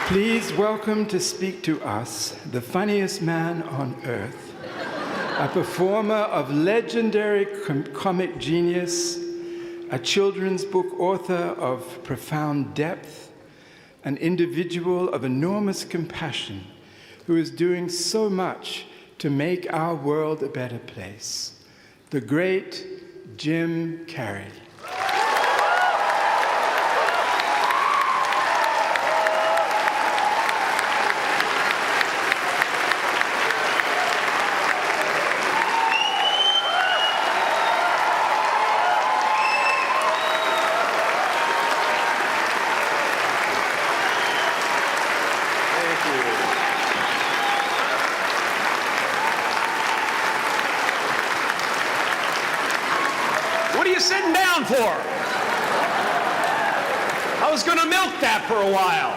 Please welcome to speak to us the funniest man on earth, a performer of legendary comic genius, a children's book author of profound depth, an individual of enormous compassion who is doing so much to make our world a better place, the great Jim Carrey. What are you sitting down for? I was going to milk that for a while.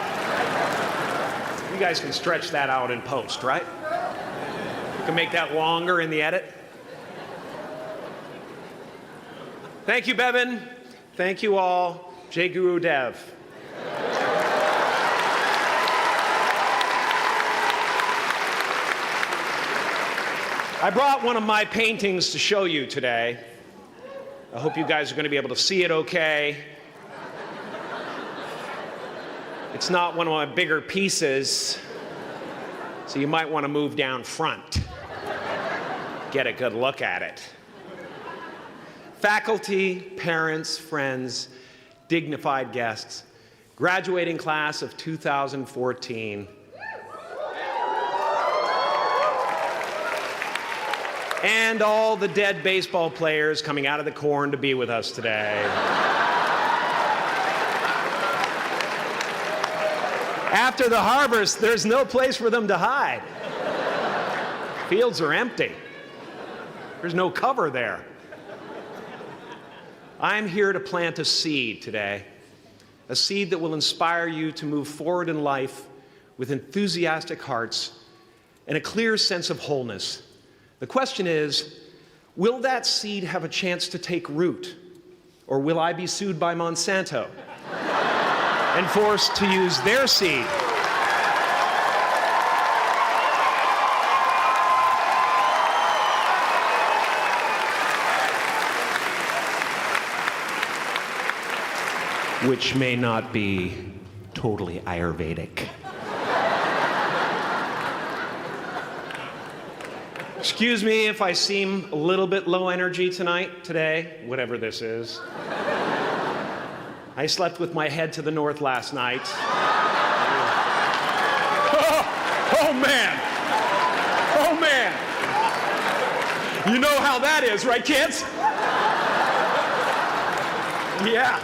You guys can stretch that out in post, right? You can make that longer in the edit. Thank you, Bevan. Thank you all. Jai Guru Dev. I brought one of my paintings to show you today. I hope you guys are going to be able to see it okay. It's not one of my bigger pieces, so you might want to move down front. Get a good look at it. Faculty, parents, friends, dignified guests, graduating class of 2014. And all the dead baseball players coming out of the corn to be with us today. After the harvest, there's no place for them to hide. Fields are empty. There's no cover there. I'm here to plant a seed today, a seed that will inspire you to move forward in life with enthusiastic hearts and a clear sense of wholeness. The question is, will that seed have a chance to take root? Or will I be sued by Monsanto and forced to use their seed? Which may not be totally Ayurvedic. Excuse me if I seem a little bit low energy today, whatever this is. I slept with my head to the north last night. Oh man! Oh man! You know how that is, right, kids? Yeah.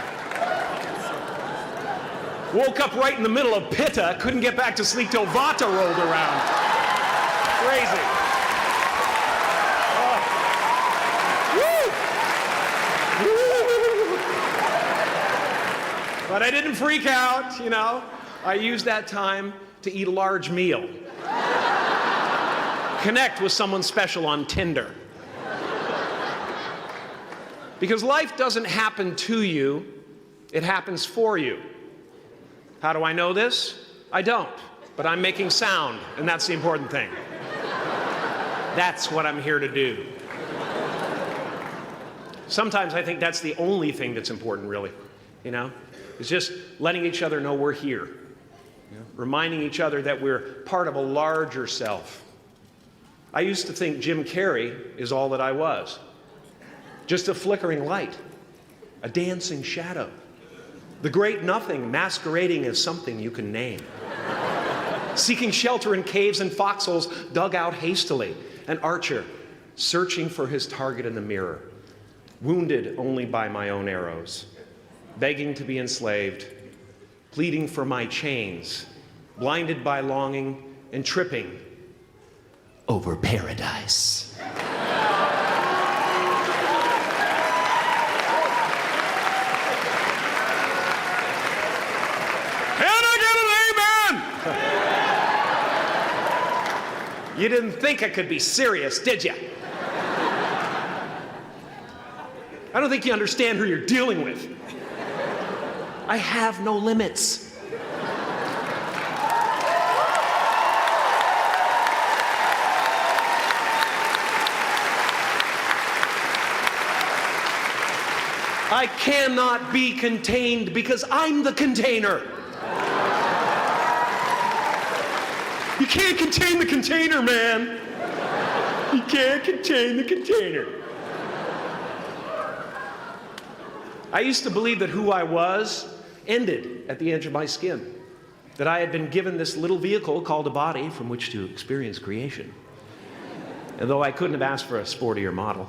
Woke up right in the middle of Pitta, couldn't get back to sleep till Vata rolled around. Crazy. But I didn't freak out, you know. I used that time to eat a large meal. Connect with someone special on Tinder. Because life doesn't happen to you, it happens for you. How do I know this? I don't, but I'm making sound, and that's the important thing. That's what I'm here to do. Sometimes I think that's the only thing that's important, really, you know? It's just letting each other know we're here. You know? Reminding each other that we're part of a larger self. I used to think Jim Carrey is all that I was. Just a flickering light, a dancing shadow, the great nothing masquerading as something you can name. Seeking shelter in caves and foxholes dug out hastily, an archer searching for his target in the mirror, wounded only by my own arrows, begging to be enslaved, pleading for my chains, blinded by longing and tripping over paradise. You didn't think I could be serious, did you? I don't think you understand who you're dealing with. I have no limits. I cannot be contained because I'm the container. You can't contain the container, man. You can't contain the container. I used to believe that who I was ended at the edge of my skin, that I had been given this little vehicle called a body from which to experience creation. And though I couldn't have asked for a sportier model,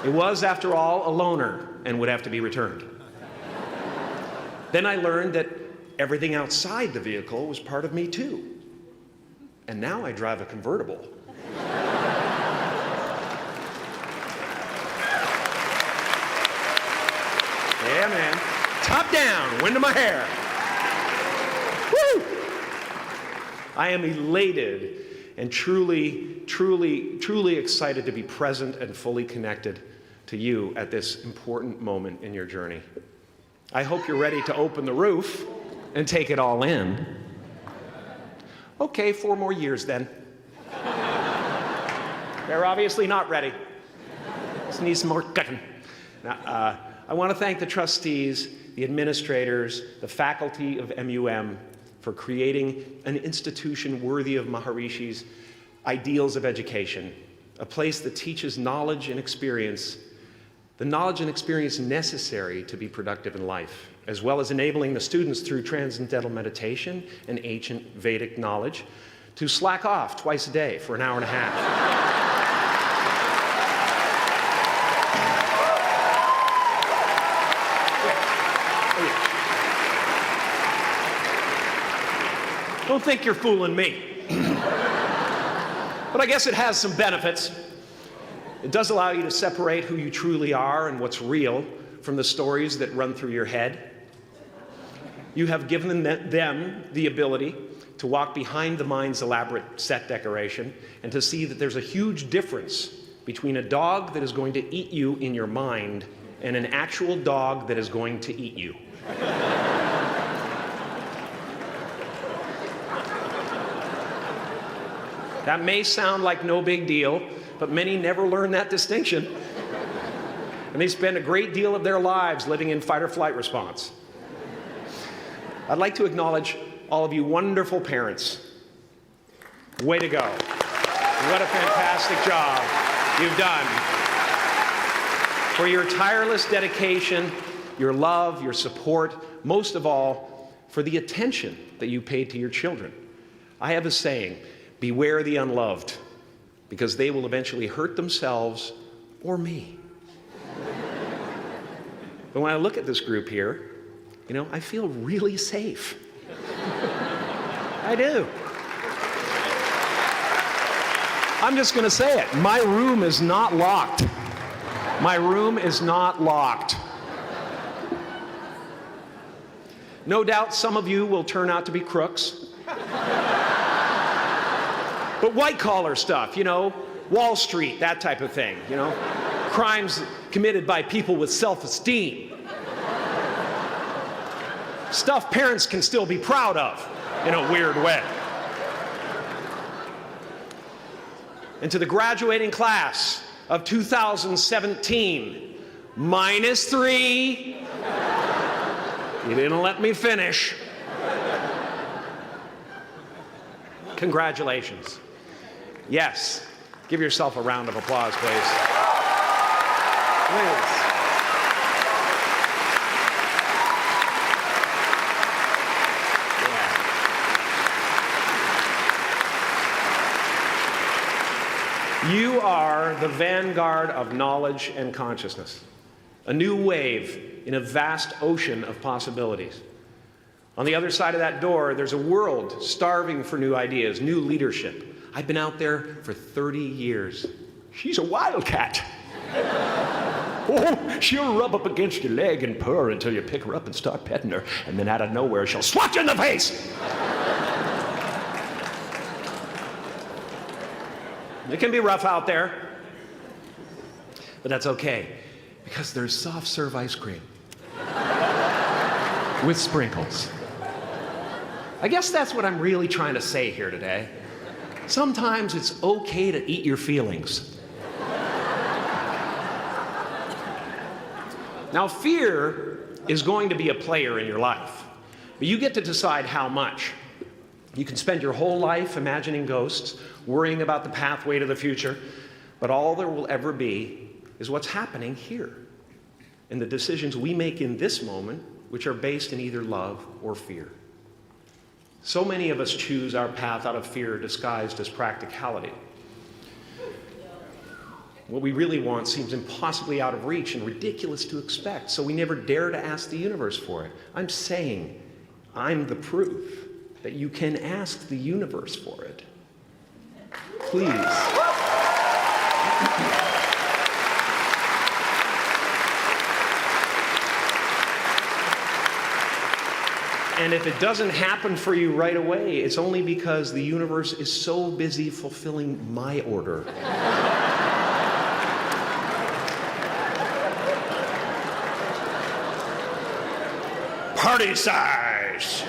it was, after all, a loaner and would have to be returned. Then I learned that everything outside the vehicle was part of me too. And now I drive a convertible. Yeah, man. Top down, wind of my hair. Woo! I am elated and truly excited to be present and fully connected to you at this important moment in your journey. I hope you're ready to open the roof and take it all in. Okay, 4 more years then. They're obviously not ready. This needs some more cutting. Now, I want to thank the trustees, the administrators, the faculty of MUM for creating an institution worthy of Maharishi's ideals of education, a place that teaches knowledge and experience, the knowledge and experience necessary to be productive in life, as well as enabling the students through transcendental meditation and ancient Vedic knowledge to slack off twice a day for an hour and a half. Don't think you're fooling me. But I guess it has some benefits. It does allow you to separate who you truly are and what's real from the stories that run through your head. You have given them the ability to walk behind the mind's elaborate set decoration and to see that there's a huge difference between a dog that is going to eat you in your mind and an actual dog that is going to eat you. That may sound like no big deal, but many never learn that distinction. And they spend a great deal of their lives living in fight or flight response. I'd like to acknowledge all of you wonderful parents. Way to go. What a fantastic job you've done. For your tireless dedication, your love, your support, most of all, for the attention that you paid to your children. I have a saying, beware the unloved, because they will eventually hurt themselves or me. But when I look at this group here, you know, I feel really safe. I do. I'm just going to say it. My room is not locked. My room is not locked. No doubt some of you will turn out to be crooks. But white-collar stuff, you know, Wall Street, that type of thing, you know, crimes committed by people with self-esteem. Stuff parents can still be proud of in a weird way. And to the graduating class of 2017, -3, you didn't let me finish. Congratulations. Yes, give yourself a round of applause, please. Please. Yeah. You are the vanguard of knowledge and consciousness, a new wave in a vast ocean of possibilities. On the other side of that door, there's a world starving for new ideas, new leadership. I've been out there for 30 years. She's a wildcat. Oh, she'll rub up against your leg and purr until you pick her up and start petting her, and then out of nowhere, she'll swat you in the face. It can be rough out there, but that's okay, because there's soft serve ice cream with sprinkles. I guess that's what I'm really trying to say here today. Sometimes it's okay to eat your feelings. Now, fear is going to be a player in your life, but you get to decide how much. You can spend your whole life imagining ghosts, worrying about the pathway to the future, but all there will ever be is what's happening here, and the decisions we make in this moment, which are based in either love or fear. So many of us choose our path out of fear disguised as practicality. What we really want seems impossibly out of reach and ridiculous to expect, so we never dare to ask the universe for it. I'm saying I'm the proof that you can ask the universe for it. Please. And if it doesn't happen for you right away, it's only because the universe is so busy fulfilling my order. Party size!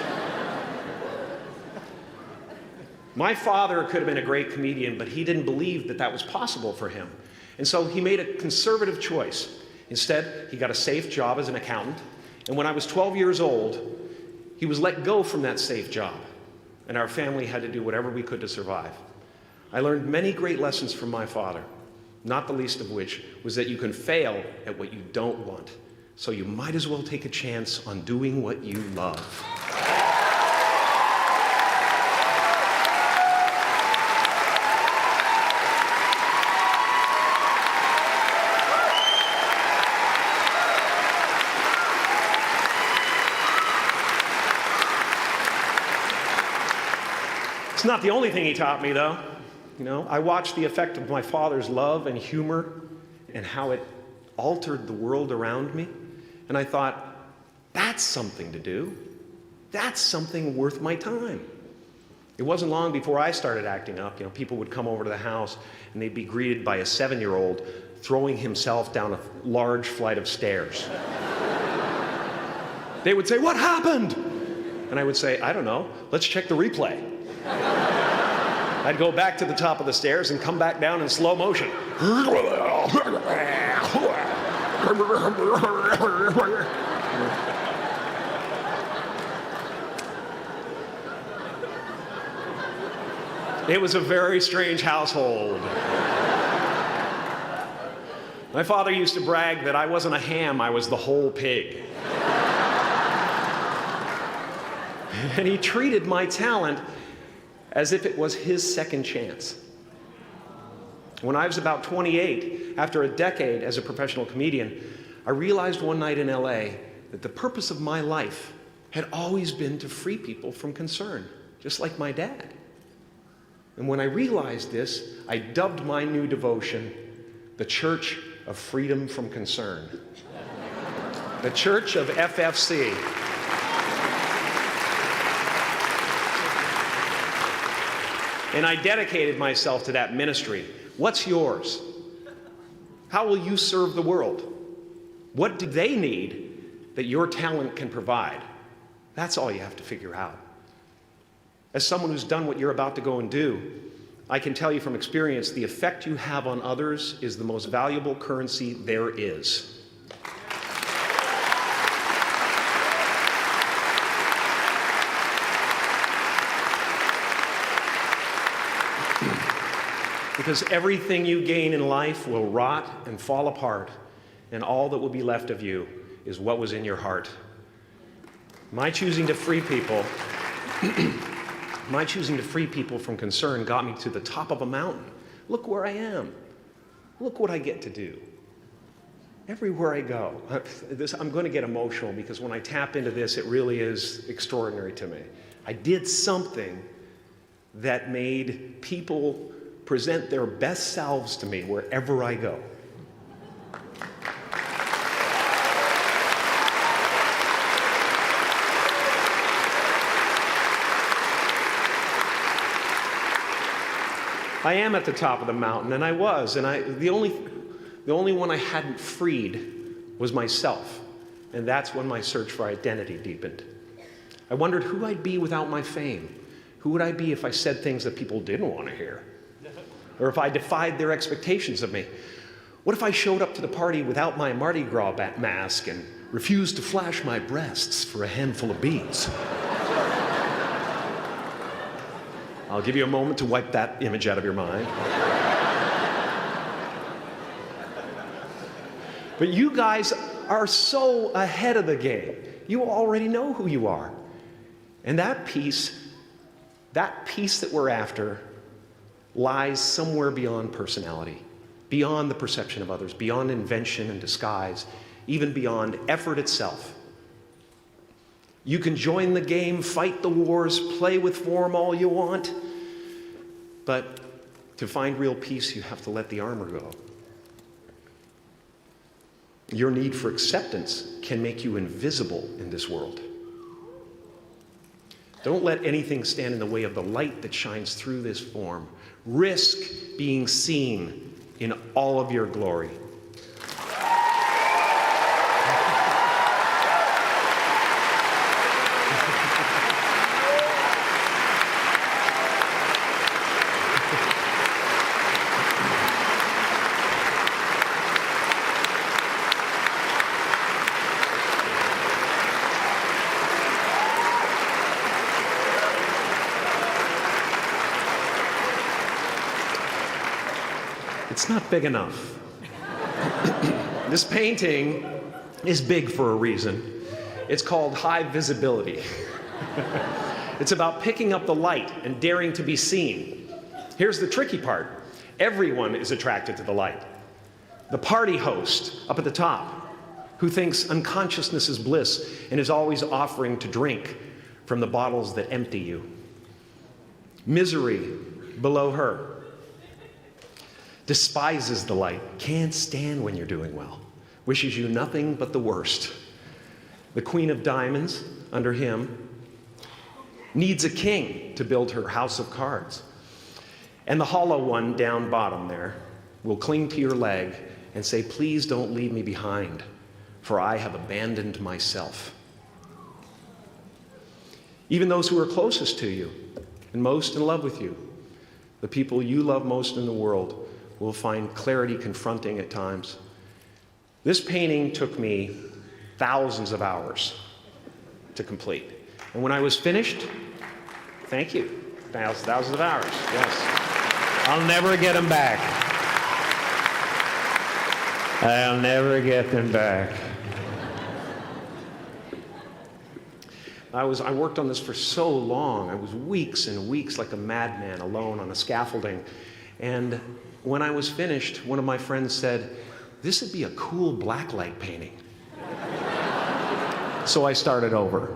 My father could have been a great comedian, but he didn't believe that that was possible for him. And so he made a conservative choice. Instead, he got a safe job as an accountant. And when I was 12 years old, he was let go from that safe job. And our family had to do whatever we could to survive. I learned many great lessons from my father, not the least of which was that you can fail at what you don't want. So you might as well take a chance on doing what you love. It's not the only thing he taught me, though. You know, I watched the effect of my father's love and humor and how it altered the world around me. And I thought, that's something to do. That's something worth my time. It wasn't long before I started acting up. You know, people would come over to the house and they'd be greeted by a 7-year-old throwing himself down a large flight of stairs. They would say, "What happened?" And I would say, "I don't know. Let's check the replay." I'd go back to the top of the stairs and come back down in slow motion. It was a very strange household. My father used to brag that I wasn't a ham, I was the whole pig. And he treated my talent as if it was his second chance. When I was about 28, after a decade as a professional comedian, I realized one night in LA that the purpose of my life had always been to free people from concern, just like my dad. And when I realized this, I dubbed my new devotion the Church of Freedom from Concern. The Church of FFC. And I dedicated myself to that ministry. What's yours? How will you serve the world? What do they need that your talent can provide? That's all you have to figure out. As someone who's done what you're about to go and do, I can tell you from experience, the effect you have on others is the most valuable currency there is. Because everything you gain in life will rot and fall apart, and all that will be left of you is what was in your heart. My choosing to free people, from concern got me to the top of a mountain. Look where I am. Look what I get to do. Everywhere I go. I'm going to get emotional because when I tap into this, it really is extraordinary to me. I did something that made people present their best selves to me wherever I go. I am at the top of the mountain, and I was, and the only one I hadn't freed was myself, and that's when my search for identity deepened. I wondered who I'd be without my fame. Who would I be if I said things that people didn't want to hear? Or if I defied their expectations of me? What if I showed up to the party without my Mardi Gras mask and refused to flash my breasts for a handful of beads? I'll give you a moment to wipe that image out of your mind. But you guys are so ahead of the game. You already know who you are. And that peace that we're after lies somewhere beyond personality, beyond the perception of others, beyond invention and disguise, even beyond effort itself. You can join the game, fight the wars, play with form all you want, but to find real peace, you have to let the armor go. Your need for acceptance can make you invisible in this world. Don't let anything stand in the way of the light that shines through this form. Risk being seen in all of your glory. It's not big enough. This painting is big for a reason. It's called high visibility. It's about picking up the light and daring to be seen. Here's the tricky part. Everyone is attracted to the light. The party host up at the top, who thinks unconsciousness is bliss and is always offering to drink from the bottles that empty you. Misery below her. Despises the light, can't stand when you're doing well, wishes you nothing but the worst. The Queen of Diamonds, under him, needs a king to build her house of cards. And the hollow one down bottom there will cling to your leg and say, please don't leave me behind, for I have abandoned myself. Even those who are closest to you and most in love with you, the people you love most in the world, will find clarity confronting at times. This painting took me thousands of hours to complete. And when I was finished, thank you, thousands of hours, yes. I'll never get them back. I'll never get them back. I worked on this for so long. I was weeks and weeks like a madman alone on a scaffolding. And when I was finished, one of my friends said, this would be a cool blacklight painting. So I started over.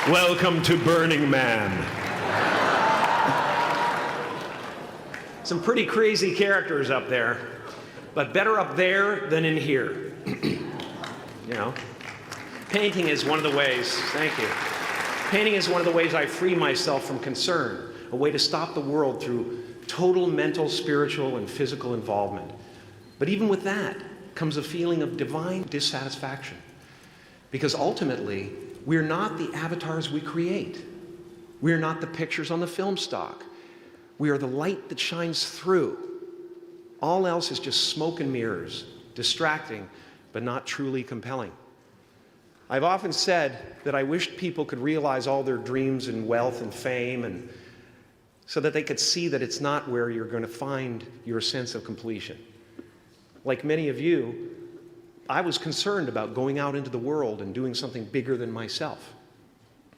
Welcome to Burning Man. Some pretty crazy characters up there, but better up there than in here. You know, painting is one of the ways, thank you. Painting is one of the ways I free myself from concern, a way to stop the world through total mental, spiritual, and physical involvement. But even with that comes a feeling of divine dissatisfaction, because ultimately, we're not the avatars we create. We're not the pictures on the film stock. We are the light that shines through. All else is just smoke and mirrors, distracting, but not truly compelling. I've often said that I wished people could realize all their dreams and wealth and fame, and so that they could see that it's not where you're going to find your sense of completion. Like many of you, I was concerned about going out into the world and doing something bigger than myself,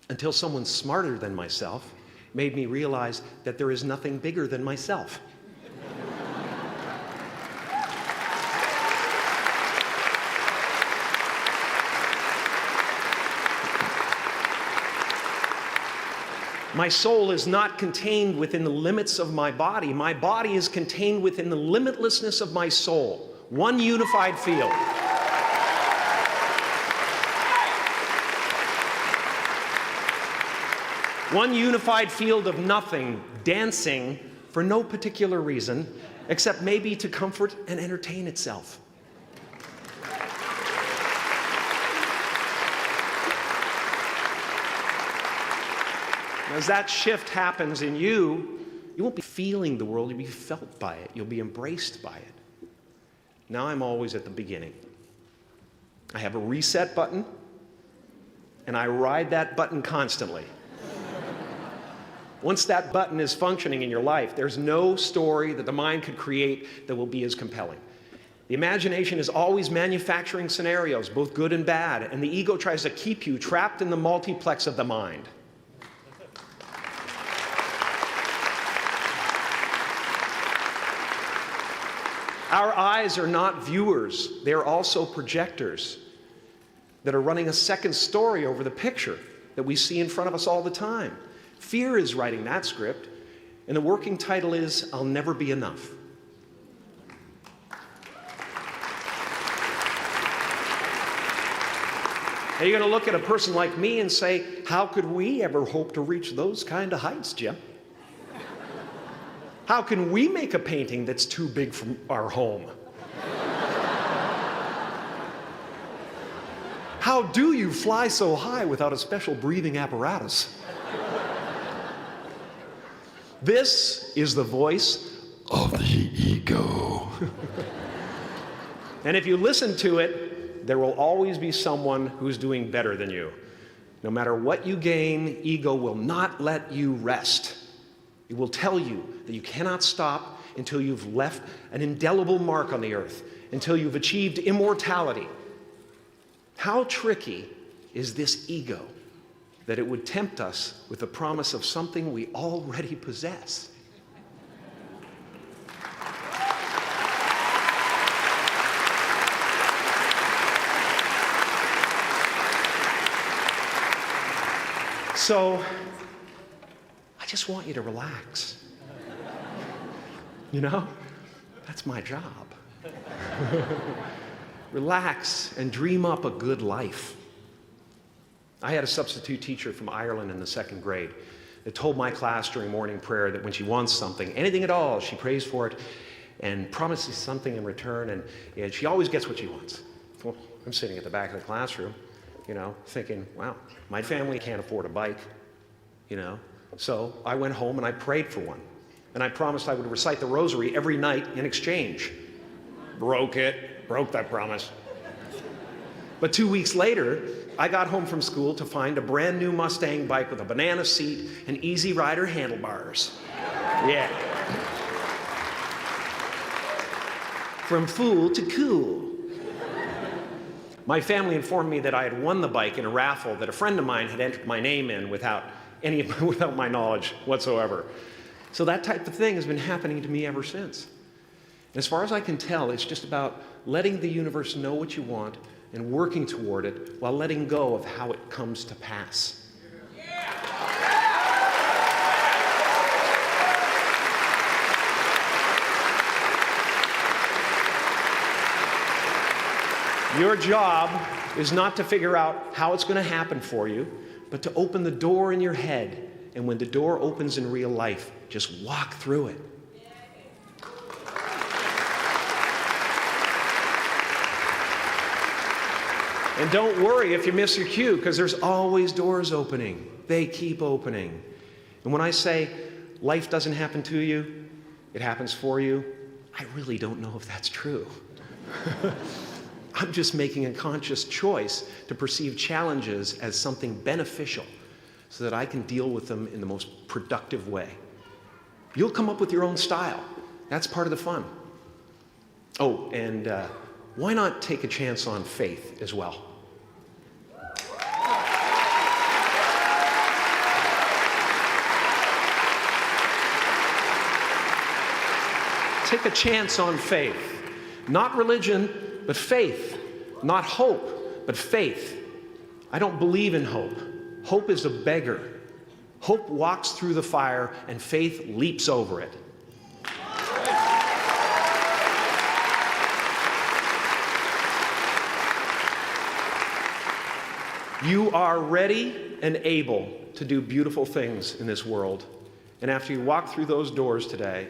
until someone smarter than myself made me realize that there is nothing bigger than myself. My soul is not contained within the limits of my body. My body is contained within the limitlessness of my soul. One unified field. One unified field of nothing, dancing for no particular reason, except maybe to comfort and entertain itself. As that shift happens in you, you won't be feeling the world, you'll be felt by it. You'll be embraced by it. Now I'm always at the beginning. I have a reset button, and I ride that button constantly. Once that button is functioning in your life, there's no story that the mind could create that will be as compelling. The imagination is always manufacturing scenarios, both good and bad, and the ego tries to keep you trapped in the multiplex of the mind. Our eyes are not viewers, they're also projectors that are running a second story over the picture that we see in front of us all the time. Fear is writing that script, and the working title is, I'll Never Be Enough. Are you going to look at a person like me and say, how could we ever hope to reach those kind of heights, Jim? How can we make a painting that's too big for our home? How do you fly so high without a special breathing apparatus? This is the voice of the ego. And if you listen to it, there will always be someone who's doing better than you. No matter what you gain, ego will not let you rest. It will tell you that you cannot stop until you've left an indelible mark on the earth, until you've achieved immortality. How tricky is this ego that it would tempt us with the promise of something we already possess? So, I just want you to relax. You know, that's my job. Relax and dream up a good life. I had a substitute teacher from Ireland in the 2nd grade that told my class during morning prayer that when she wants something, anything at all, she prays for it and promises something in return, and she always gets what she wants. Well, I'm sitting at the back of the classroom, you know, thinking, wow, my family can't afford a bike, you know. So I went home and I prayed for one. And I promised I would recite the rosary every night in exchange. Broke that promise. But 2 weeks later, I got home from school to find a brand new Mustang bike with a banana seat and Easy Rider handlebars. Yeah. From fool to cool. My family informed me that I had won the bike in a raffle that a friend of mine had entered my name in without my knowledge whatsoever. So that type of thing has been happening to me ever since. As far as I can tell, it's just about letting the universe know what you want and working toward it while letting go of how it comes to pass. Your job is not to figure out how it's going to happen for you, but to open the door in your head. And when the door opens in real life, just walk through it. And don't worry if you miss your cue, because there's always doors opening. They keep opening. And when I say life doesn't happen to you, it happens for you, I really don't know if that's true. I'm just making a conscious choice to perceive challenges as something beneficial so that I can deal with them in the most productive way. You'll come up with your own style. That's part of the fun. Oh, and why not take a chance on faith as well? Take a chance on faith. Not religion, but faith. Not hope, but faith. I don't believe in hope. Hope is a beggar. Hope walks through the fire, and faith leaps over it. You are ready and able to do beautiful things in this world. And after you walk through those doors today,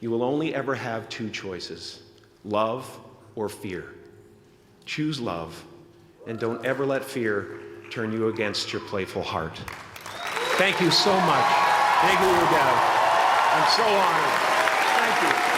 You will only ever have two choices, love or fear. Choose love, and don't ever let fear turn you against your playful heart. Thank you so much. Thank you, Odell. I'm so honored. Thank you.